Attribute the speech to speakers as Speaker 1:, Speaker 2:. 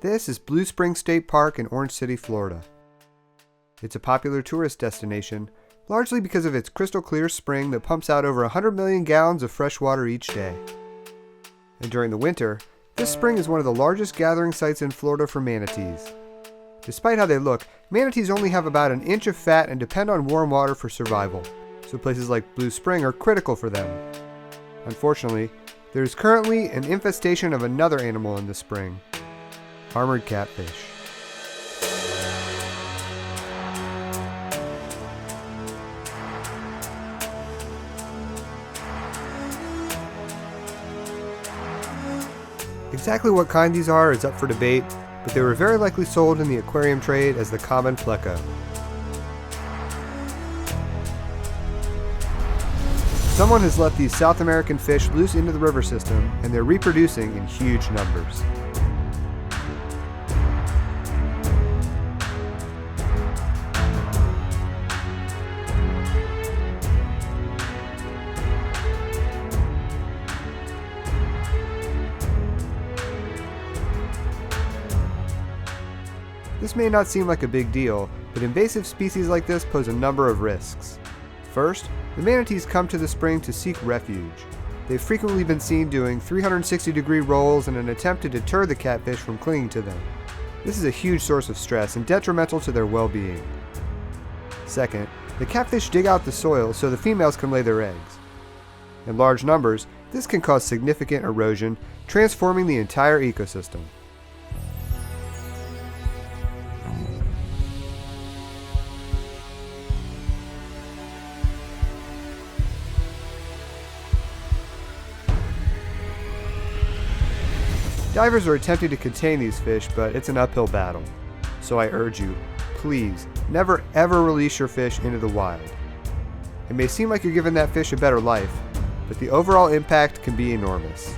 Speaker 1: This is Blue Spring State Park in Orange City, Florida. It's a popular tourist destination, largely because of its crystal clear spring that pumps out over 100 million gallons of fresh water each day. And during the winter, this spring is one of the largest gathering sites in Florida for manatees. Despite how they look, manatees only have about an inch of fat and depend on warm water for survival, so places like Blue Spring are critical for them. Unfortunately, there is currently an infestation of another animal in the spring: armored catfish. Exactly what kind these are is up for debate, but they were very likely sold in the aquarium trade as the common Pleco. Someone has let these South American fish loose into the river system, and they're reproducing in huge numbers. This may not seem like a big deal, but invasive species like this pose a number of risks. First, the manatees come to the spring to seek refuge. They've frequently been seen doing 360-degree rolls in an attempt to deter the catfish from clinging to them. This is a huge source of stress and detrimental to their well-being. Second, the catfish dig out the soil so the females can lay their eggs. In large numbers, this can cause significant erosion, transforming the entire ecosystem. Divers are attempting to contain these fish, but it's an uphill battle. So I urge you, please, never ever release your fish into the wild. It may seem like you're giving that fish a better life, but the overall impact can be enormous.